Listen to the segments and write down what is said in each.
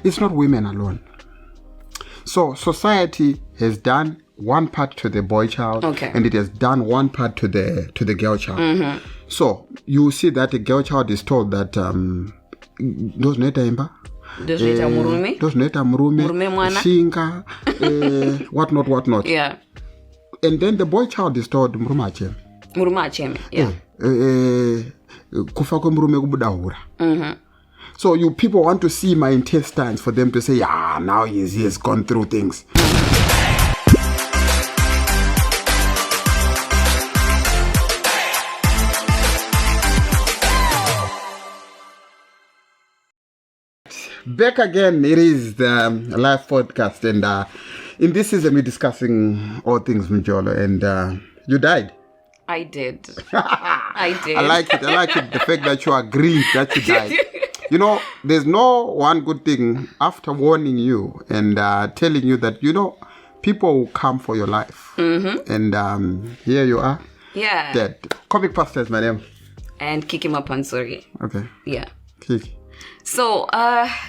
it's not women alone. So society has done one part to the boy child, and it has done one part to the girl child. So you see that the girl child is told that doesn't murume, shinga, whatnot. Yeah. And then the boy child is told Murume Haacheme. Yeah. Kufa murume kubudahura. So you people want to see my intestines for them to say, now he has gone through things. Back again, it is the live podcast, and in this season we're discussing all things MJOLO, and you died. I did. I did. I like it. The fact that you agree that you died. You know, there's no one good thing after warning you and telling you that, people will come for your life. And here you are. Yeah. Dead. Comic Pastor is my name. And Kikima Pansori. Okay. Yeah. Kiki. So,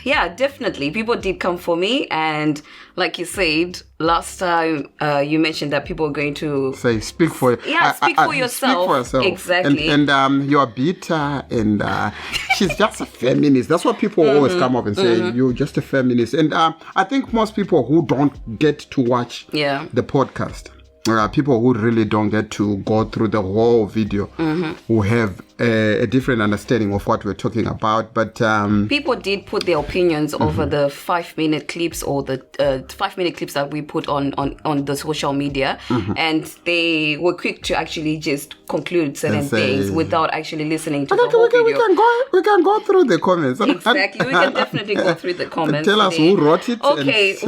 definitely. People did come for me. And like you said, last time you mentioned that people are going to... Say, speak for yourself. Speak for yourself. Exactly. And you are bitter and she's just a feminist. That's what people always come up and say, you're just a feminist. And I think most people who don't get to watch the podcast, people who really don't get to go through the whole video, who have a different understanding of what we're talking about. But people did put their opinions over the 5-minute clips or the 5-minute clips that we put on the social media, and they were quick to actually just conclude certain things without actually listening to the whole video. We can go through the comments. Exactly, we can definitely go through the comments. Tell us who wrote it. Okay,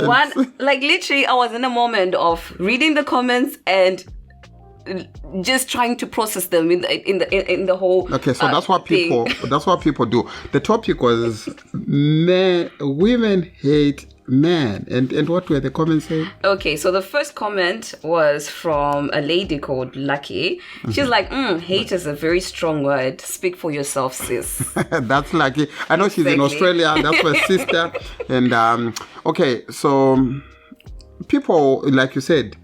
literally, I was in a moment of reading the comments and just trying to process them in the whole. Okay, so that's what people do. The topic was women hate men, and what were the comments saying? Okay, so the first comment was from a lady called Lucky. She's like, hate is a very strong word. Speak for yourself, sis. That's Lucky. I know she's in Australia. That's my sister. And okay, so people, like you said,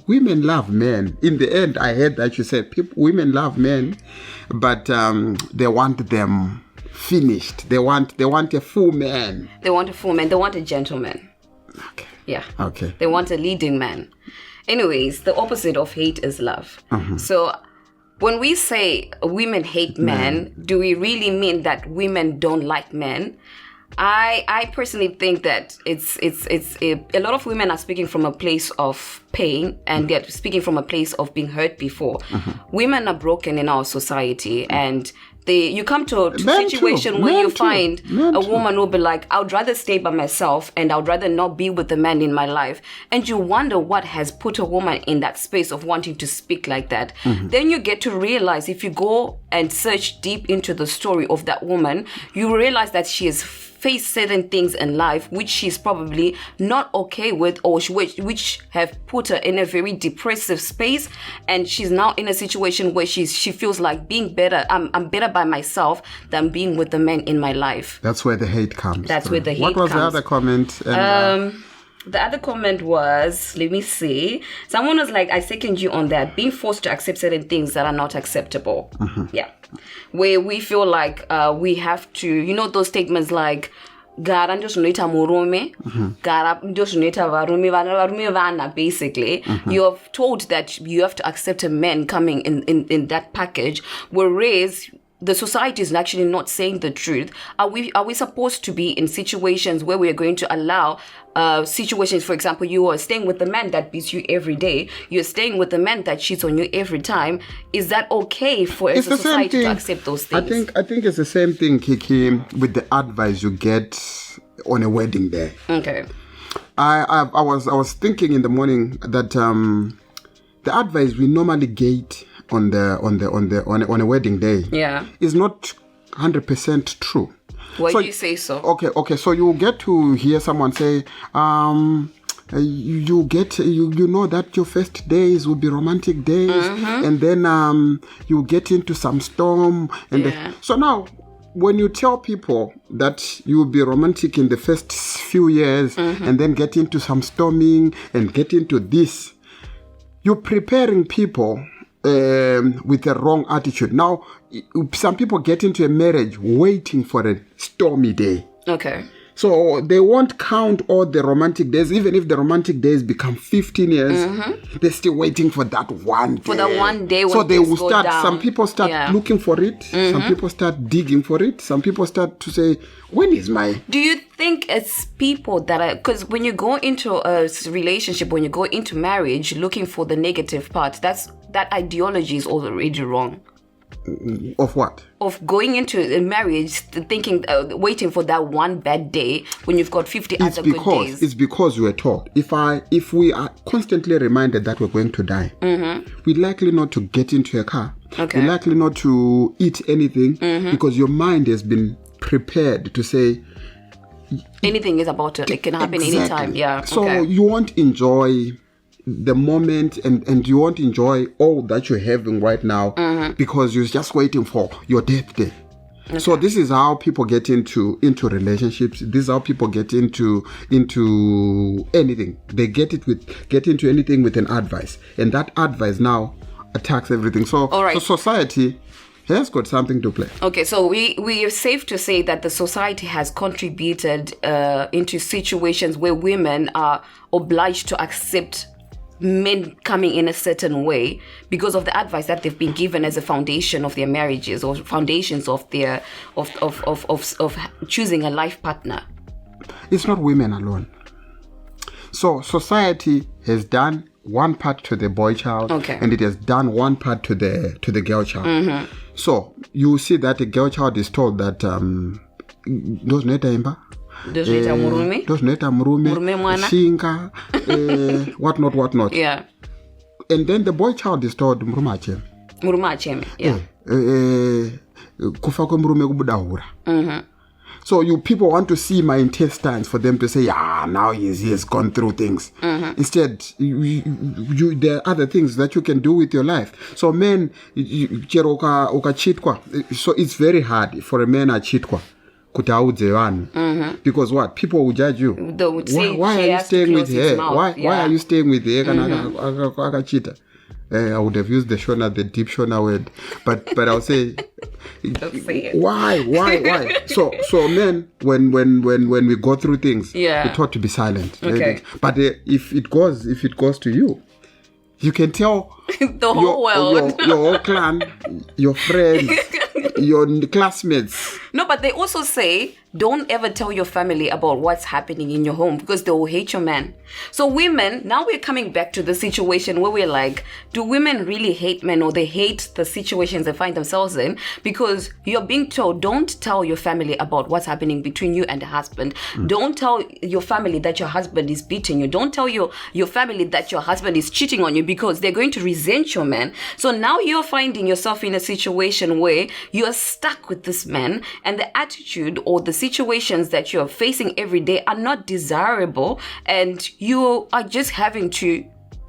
women love men. In the end, I heard that you said women love men, but they want them finished. They want a full man. They want a full man. They want a gentleman. Okay. Yeah. Okay. They want a leading man. Anyways, the opposite of hate is love. So when we say women hate men, do we really mean that women don't like men? I personally think that it's a lot of women are speaking from a place of pain, and they're speaking from a place of being hurt before. Women are broken in our society, and you come to a situation where you find a woman who will be like, I would rather stay by myself and I would rather not be with the man in my life. And you wonder what has put a woman in that space of wanting to speak like that. Then you get to realize, if you go and search deep into the story of that woman, you realize that she has faced certain things in life which she's probably not okay with, or which have put her in a very depressive space, and she's now in a situation where she feels like being better. I'm better by myself than being with the men in my life. That's where the hate comes. That's where the hate comes. What was the other comment? The other comment was, let me see. Someone was like, I second you on that. Being forced to accept certain things that are not acceptable. Yeah. Where we feel like we have to, those statements like, gara ndosunoita murume, gara ndosunoita varume vana, basically. You're told that you have to accept a man coming in that package, whereas the society is actually not saying the truth. Are we supposed to be in situations where we are going to allow situations, for example, you are staying with the man that beats you every day, you're staying with the man that cheats on you every time? Is that okay for a society to accept those things? I think it's the same thing, Kiki, with the advice you get on a wedding day. Okay. I was thinking in the morning that the advice we normally get on a wedding day is not 100% true. Why do you say so? Okay. So you get to hear someone say, you know that your first days will be romantic days, and then you get into some storm, and so now when you tell people that you will be romantic in the first few years and then get into some storming and get into this, you're preparing people with a wrong attitude. Now, some people get into a marriage waiting for a stormy day. Okay. So they won't count all the romantic days. Even if the romantic days become 15 years, they're still waiting for that one day. For that one day when so they will start, down. Some people start looking for it. Some people start digging for it. Some people start to say, when is my... Do you think it's people that are... Because when you go into a relationship, when you go into marriage, looking for the negative part, that ideology is already wrong. Of what? Of going into a marriage thinking, waiting for that one bad day when you've got 50 other good days. It's because you were taught. If we are constantly reminded that we're going to die, we're likely not to get into a car. Okay. We're likely not to eat anything because your mind has been prepared to say... Anything is about to... It can happen anytime. Yeah. So you won't enjoy... the moment and you won't enjoy all that you're having right now because you're just waiting for your death day. Okay. So this is how people get into relationships. This is how people get into anything. They get into anything with an advice, and that advice now attacks everything. So, all right. So society has got something to play. Okay, so we are safe to say that the society has contributed into situations where women are obliged to accept men coming in a certain way because of the advice that they've been given as a foundation of their marriages or foundations of their of choosing a life partner. It's not women alone. So society has done one part to the boy child, and it has done one part to the girl child. So you see that the girl child is told that Murume, Shinga, whatnot. Yeah. And then the boy child is told Haacheme. Yeah. Kufa kwa Murume kubudahura. So you people want to see my intestines for them to say, now he has gone through things. Instead, there are other things that you can do with your life. So men, so it's very hard for a man to cheatkwa. Because what? People will judge you. Why are you staying with her? Why are you staying with her? I would have used the Shona, the deep Shona word, but I'll say, why? So men, when we go through things, we're taught to be silent. Okay. But if it goes to you, you can tell the whole world, your whole clan, your friends, your classmates. No, but they also say, don't ever tell your family about what's happening in your home because they will hate your man. So women, now we're coming back to the situation where we're like, do women really hate men or they hate the situations they find themselves in? Because you're being told, don't tell your family about what's happening between you and the husband. Don't tell your family that your husband is beating you. Don't tell your family that your husband is cheating on you because they're going to resent your man. So now you're finding yourself in a situation where you're stuck with this man and the attitude or the situations that you're facing every day are not desirable and you are just having to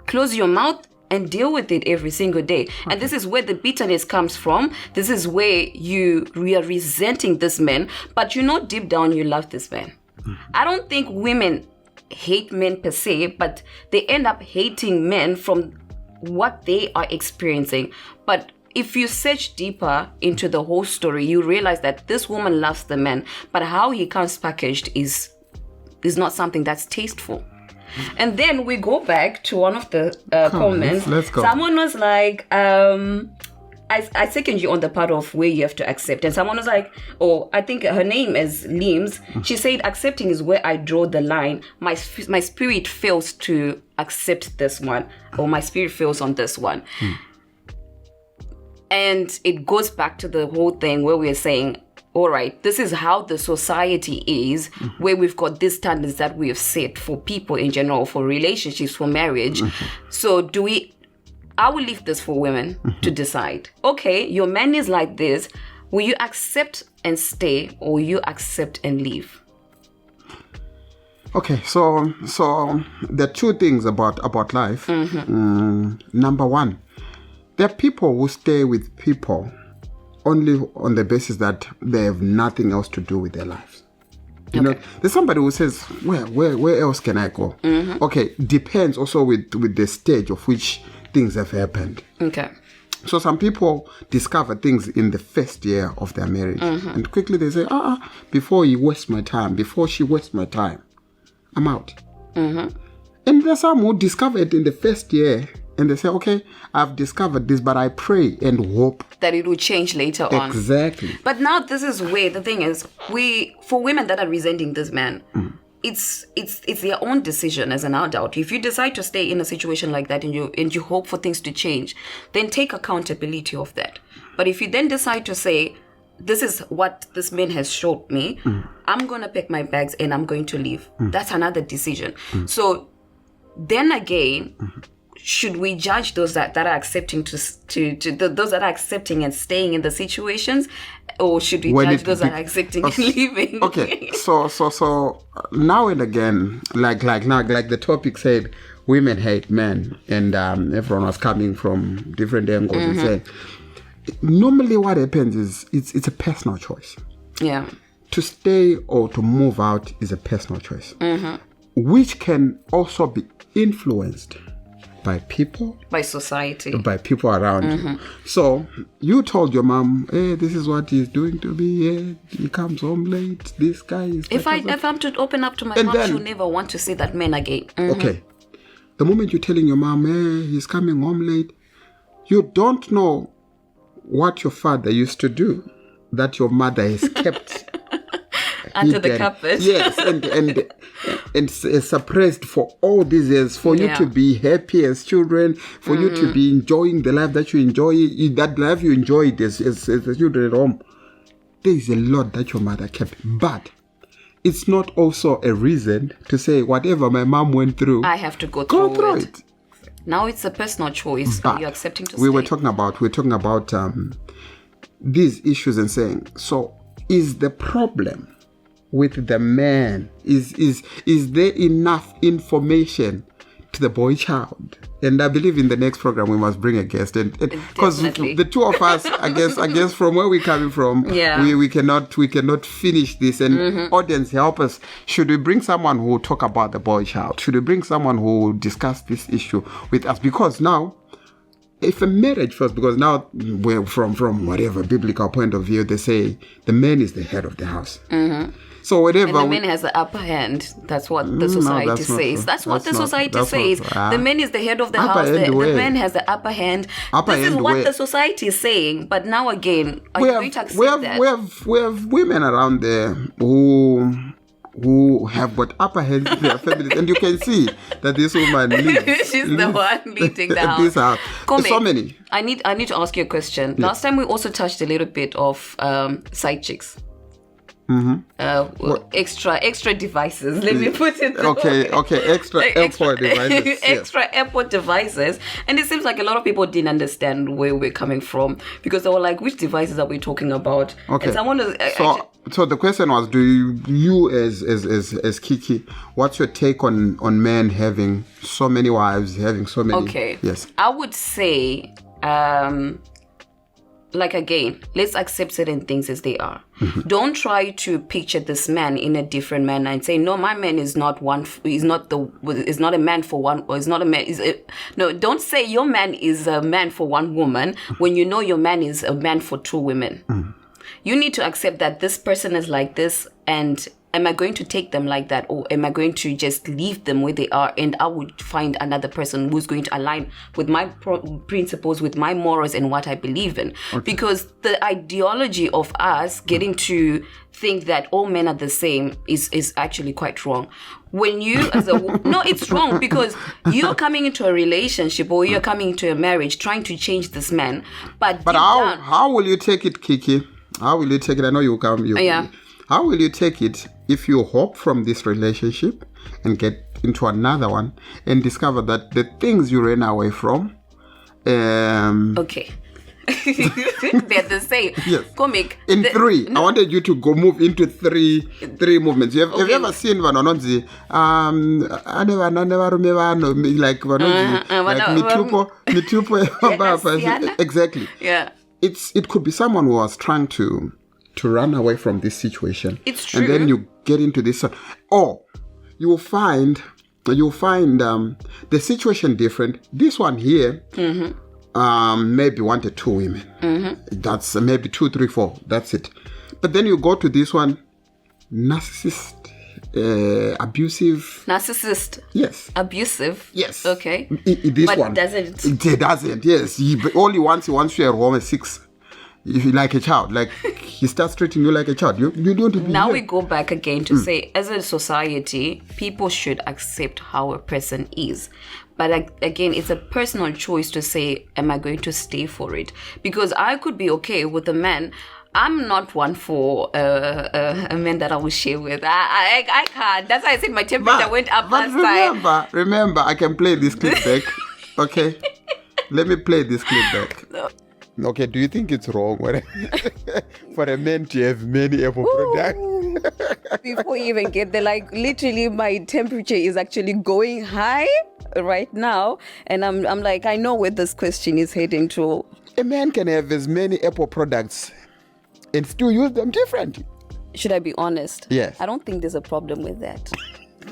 close your mouth and deal with it every single day. And this is where the bitterness comes from. This is where you are resenting this man, but you know deep down you love this man. I don't think women hate men per se, but they end up hating men from what they are experiencing. But if you search deeper into the whole story, you realize that this woman loves the man, but how he comes packaged is not something that's tasteful. And then we go back to one of the comments. Let's go. Someone was like, I second you on the part of where you have to accept. And someone was like, I think her name is Lims. She said, accepting is where I draw the line. My spirit fails to accept this one, or my spirit fails on this one. And it goes back to the whole thing where we're saying, all right, this is how the society is, where we've got these standards that we have set for people in general, for relationships, for marriage. So I will leave this for women to decide. Okay, your man is like this. Will you accept and stay, or will you accept and leave? Okay, so there are two things about life. Number one, there are people who stay with people only on the basis that they have nothing else to do with their lives. You know, there's somebody who says, where else can I go? Okay, depends also with the stage of which things have happened. Okay. So some people discover things in the first year of their marriage. And quickly they say, before he wastes my time, before she wastes my time, I'm out. And there's some who discover it in the first year and they say, okay, I've discovered this, but I pray and hope that it will change later on. Exactly. But now this is where the thing is, for women that are resenting this man, it's their own decision as an adult. If you decide to stay in a situation like that and you hope for things to change, then take accountability of that. But if you then decide to say, this is what this man has showed me, I'm going to pack my bags and I'm going to leave. That's another decision. So then again, should we judge those that are accepting those that are accepting and staying in the situations, or should we judge those that are accepting and leaving? Okay, so now and again, like the topic said, women hate men, and everyone was coming from different angles and saying, normally what happens is it's a personal choice. Yeah. To stay or to move out is a personal choice, which can also be influenced by people, by society, by people around you. So you told your mom, hey, this is what he's doing to me. He comes home late. This guy is. If I'm to open up to my mom, she'll never want to see that man again. Okay. The moment you're telling your mom, hey, he's coming home late, you don't know what your father used to do that your mother has kept under the cupboard. Yes, and suppressed for all these years, for you to be happy as children, for you to be enjoying the life that you enjoy, that life you enjoyed as children at home. There is a lot that your mother kept, but it's not also a reason to say whatever my mom went through, I have to go through it. Now it's a personal choice. But you're accepting to stay. We're talking about these issues and saying, so is the problem with the man, is there enough information to the boy child? And I believe in the next program we must bring a guest, and because the two of us, I guess from where we're coming from, we cannot finish this. And audience, help us. Should we bring someone who will talk about the boy child? Should we bring someone who will discuss this issue with us? Because now, if a marriage first, because now we're from whatever biblical point of view, they say the man is the head of the house. So whatever, and the man has the upper hand. That's what the society says. That's what the society says. The man is the head of the house. The man has the upper hand. This is what the society is saying. But now again, are you going to accept that? We have women around there who have got upper hands in their families, and you can see that this woman leads. She's the one leading the house. This house. So many. I need to ask you a question. Yes. Last time we also touched a little bit of side chicks. Extra devices. Let me put it that way. Okay. Extra airport devices. Extra airport devices. And it seems like a lot of people didn't understand where we're coming from, because they were like, which devices are we talking about? Okay. And someone was, so the question was, do you as Kiki, what's your take on men having so many wives, having so many? Okay. Yes. I would say, like, again, let's accept certain things as they are. Don't try to picture this man in a different manner and say, no, my man is not one. Is not a man for one, or is not a man. No, don't say your man is a man for one woman when you know your man is a man for two women. You need to accept that this person is like this, and am I going to take them like that, or am I going to just leave them where they are and I would find another person who's going to align with my principles, with my morals and what I believe in? Okay. Because the ideology of us getting to think that all men are the same is actually quite wrong. When you no, it's wrong, because you're coming into a relationship or you're coming into a marriage trying to change this man. But how will you take it, Kiki? How will you take it? I know you come. How will you take it if you hope from this relationship and get into another one and discover that the things you ran away from... Okay. They're the same. Yes. Comic. Three. No. I wanted you to go into three movements. Have you ever seen Vanononzi? Like Vanonzi. Like Mitupo. Yes, Exactly. yeah. it could be someone who was trying to run away from this situation. It's true. And then you get into this, or you'll find the situation different. This one here, maybe wanted 2 women. That's maybe 2, 3, 4. That's it. But then you go to this one, narcissist, abusive. Narcissist. Yes. Abusive. Yes. Okay. This but one doesn't. It doesn't. Yes. He wants you at home at 6. If you like a child, like he starts treating you like a child, you don't. Now we go back again to say, as a society, people should accept how a person is. But again, it's a personal choice to say, am I going to stay for it? Because I could be okay with a man. I'm not one for a man that I will share with. I can't. That's why I said my temperature went up last time. Remember, I can play this clip back. Okay? Let me play this clip back. No. Okay, do you think it's wrong for a man to have many apple products? Before you even get there, like literally my temperature is actually going high right now. And I'm like, I know where this question is heading to. A man can have as many Apple products and still use them differently. Should I be honest? Yes. I don't think there's a problem with that.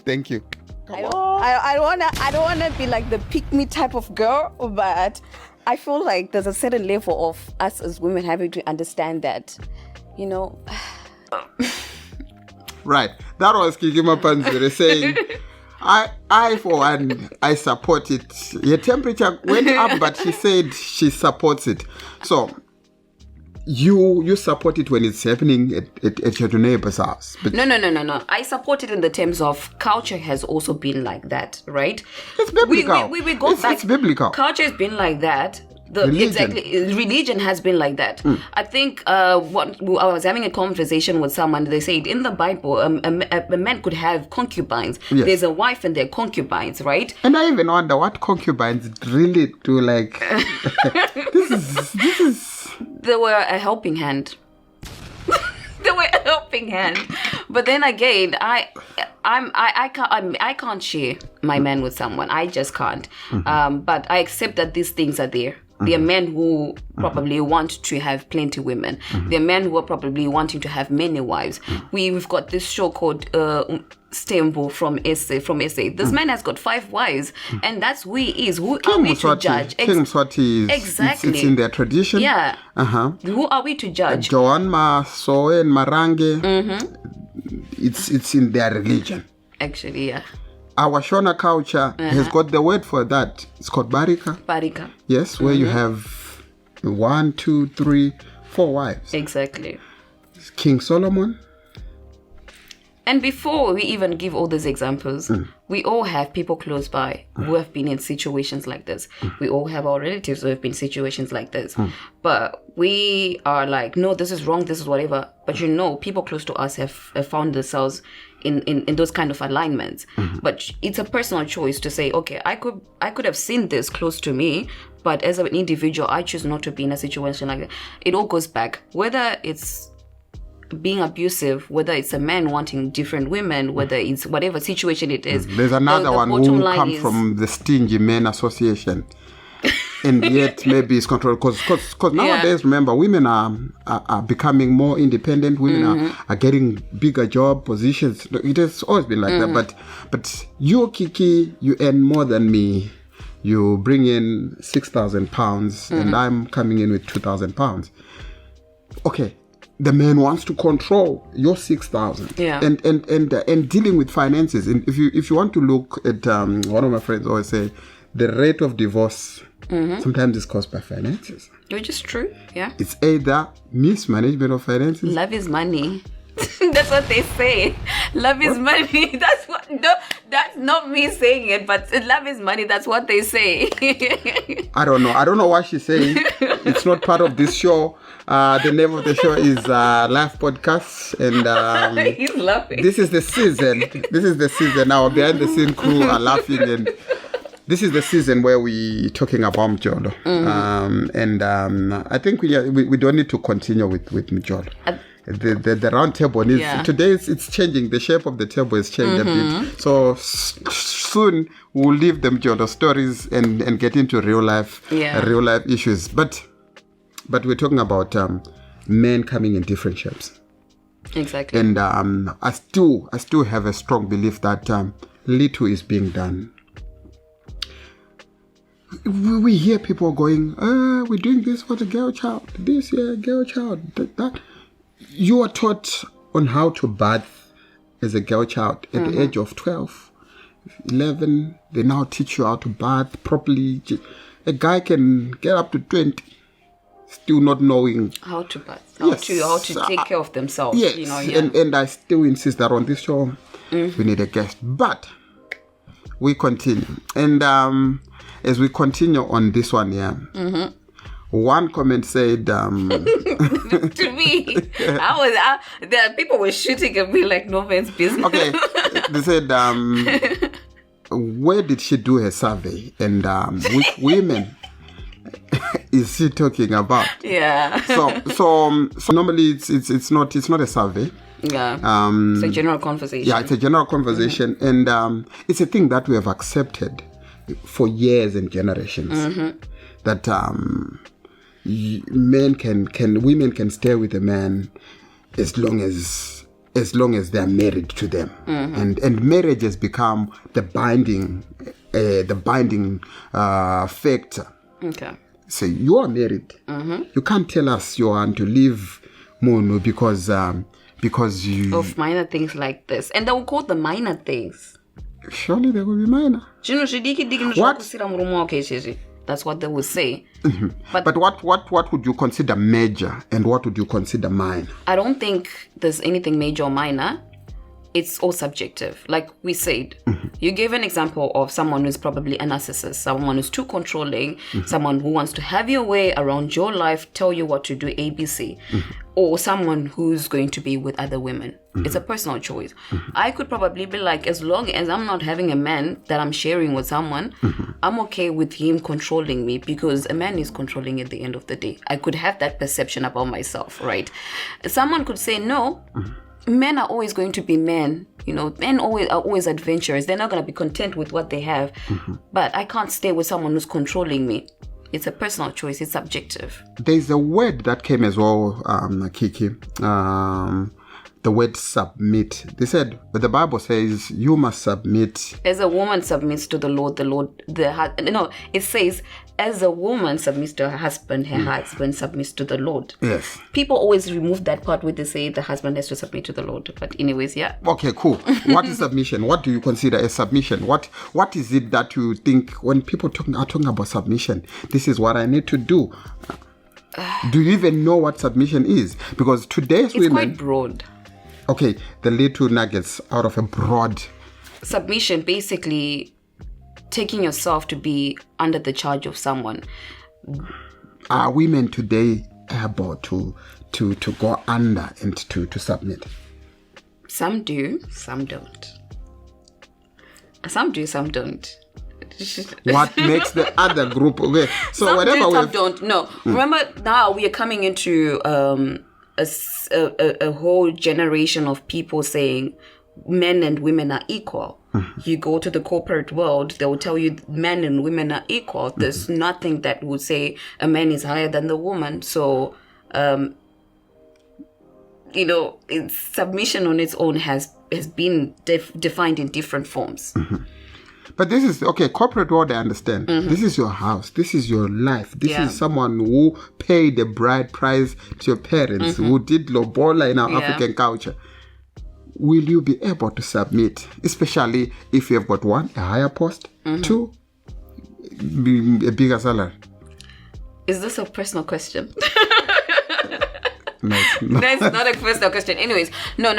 Thank you. I don't wanna be like the pick me type of girl, but I feel like there's a certain level of us as women having to understand that, you know. Right. That was Kikima Panzere saying, I for one, I support it. Your temperature went up, but she said she supports it. So you support it when it's happening at your neighbor's house. But No. I support it in the terms of culture has also been like that, right? It's biblical. We go back. It's biblical. Culture has been like that. Religion has been like that. I think I was having a conversation with someone. They said in the Bible, a man could have concubines. Yes. There's a wife and their concubines, right? And I even wonder what concubines really do. Like this is. They were a helping hand. They were a helping hand. But then again, I can't share my man with someone. I just can't. But I accept that these things are there. There are men who probably want to have plenty women. There are men who are probably wanting to have many wives. We've got this show called Stembo from SA. This man has got 5 wives, and that's who he is. Who are we to judge? King Mswati is exactly. It's in their tradition. Yeah. Who are we to judge? Joan Masoe and Marange. It's in their religion. Actually, yeah. Our Shona culture has got the word for that. It's called Barika. Barika. Yes, where you have 1, 2, 3, 4 wives. Exactly. King Solomon. And before we even give all these examples, we all have people close by who have been in situations like this. We all have our relatives who have been in situations like this. But we are like, no, this is wrong, this is whatever. But you know, people close to us have found themselves in those kind of alignments. But it's a personal choice to say, okay, I could have seen this close to me, but as an individual, I choose not to be in a situation like that. It all goes back. Whether it's being abusive, whether it's a man wanting different women, whether it's whatever situation it is. There's another one who comes from the Stingy Men Association. And yet maybe it's controlled because nowadays, remember, women are becoming more independent. Women are getting bigger job positions. It has always been like that. But you, Kiki, you earn more than me. You bring in £6,000 and I'm coming in with £2,000. Okay. The man wants to control your 6,000, and dealing with finances. And if you want to look at one of my friends always say, the rate of divorce sometimes is caused by finances. Which is true, yeah. It's either mismanagement of finances. Love is money. That's what they say. Love is money. That's what. No, that's not me saying it, but love is money. That's what they say. I don't know what she's saying. It's not part of this show. The name of the show is Live Podcast, and he's laughing. This is the season. Our behind the scene crew are laughing, and this is the season where we talking about MJOLO. I think we don't need to continue with MJOLO. The round table needs today it's changing. The shape of the table is changed a bit. So soon we'll leave them MJOLO stories and get into real life issues. But But we're talking about men coming in different shapes. Exactly. And I still have a strong belief that little is being done. We hear people going, we're doing this for the girl child. This year, girl child. That. You are taught on how to bath as a girl child at the age of 12, 11. They now teach you how to bath properly. A guy can get up to 20, still not knowing how to bath, how to take care of themselves. Yes, you know, and I still insist that on this show we need a guest. But we continue, and as we continue on this one, one comment said, to me, the people were shooting at me like no man's business. Okay, they said, where did she do her survey, and which women is she talking about? Yeah. So normally it's not a survey. Yeah. It's a general conversation. Yeah, it's a general conversation, and it's a thing that we have accepted for years and generations. That women can stay with a man as long as they are married to them, and marriage has become the binding factor. Okay. So you are married. You can't tell us you want to leave Mono because you of minor things like this, and they will call the minor things. Surely they will be minor. What? That's what they will say. But what would you consider major and what would you consider minor? I don't think there's anything major or minor. It's all subjective. Like we said, you gave an example of someone who's probably a narcissist, someone who's too controlling, someone who wants to have your way around your life, tell you what to do, ABC, or someone who's going to be with other women. It's a personal choice. I could probably be like, as long as I'm not having a man that I'm sharing with someone, I'm okay with him controlling me, because a man is controlling at the end of the day. I could have that perception about myself, right? Someone could say, no, men are always going to be men. You know, men are always adventurous. They're not going to be content with what they have. But I can't stay with someone who's controlling me. It's a personal choice. It's subjective. There's a word that came as well, Kiki. The word submit. They said, but the Bible says you must submit. As a woman submits to the Lord, it says, as a woman submits to her husband submits to the Lord. Yes. People always remove that part where they say the husband has to submit to the Lord. But anyways, yeah. Okay, cool. What is submission? What do you consider as submission? What is it that you think when people are talking about submission? This is what I need to do. Do you even know what submission is? Because today's women... It's quite broad. Okay, the little nuggets out of a broad... Submission, basically taking yourself to be under the charge of someone. Are women today able to go under and to submit? Some do, some don't. Some do, some don't. What makes the other group... Okay, so some whatever do, some don't. No. Remember, now we are coming into... a whole generation of people saying men and women are equal. You go to the corporate world, they will tell you men and women are equal. There's nothing that would say a man is higher than the woman. So, it's submission on its own has been defined in different forms. But this is, okay, corporate world, I understand. This is your house. This is your life. This is someone who paid the bride price to your parents, who did lobola in our African culture. Will you be able to submit, especially if you have got one, a higher post, two, a bigger salary? Is this a personal question? No, it's not a personal question. Anyways, no.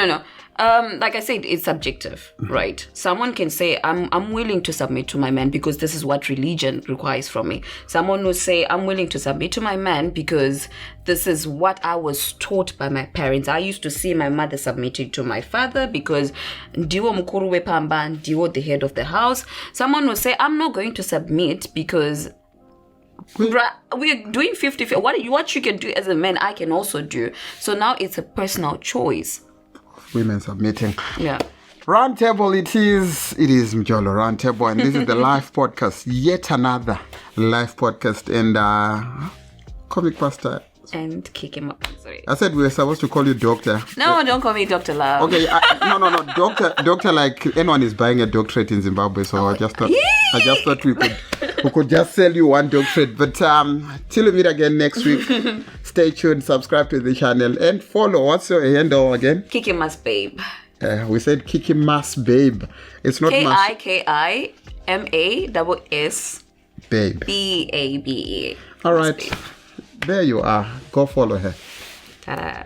Like I said, it's subjective, right? Someone can say, I'm willing to submit to my man because this is what religion requires from me. Someone will say, I'm willing to submit to my man because this is what I was taught by my parents. I used to see my mother submitting to my father because ndiwo mkuru wepamba, ndiwo the head of the house. Someone will say, I'm not going to submit because we're doing 50-50. What you can do as a man, I can also do. So now it's a personal choice. Women submitting. Yeah. Roundtable, it is MJOLO Roundtable, and this is the live podcast, yet another live podcast. And Comic Pastor And kick him up. Sorry. I said we were supposed to call you doctor. No, don't call me Dr. Love. Okay, no. Doctor, like anyone is buying a doctorate in Zimbabwe, so I just thought we could just sell you one doctorate. But till we meet again next week, stay tuned, subscribe to the channel, and follow. What's your handle again? Kikimas Babe. We said Kikimas Babe. It's not KIKIMASS Babe. BABE. All right. There you are. Go follow her. Ta-da.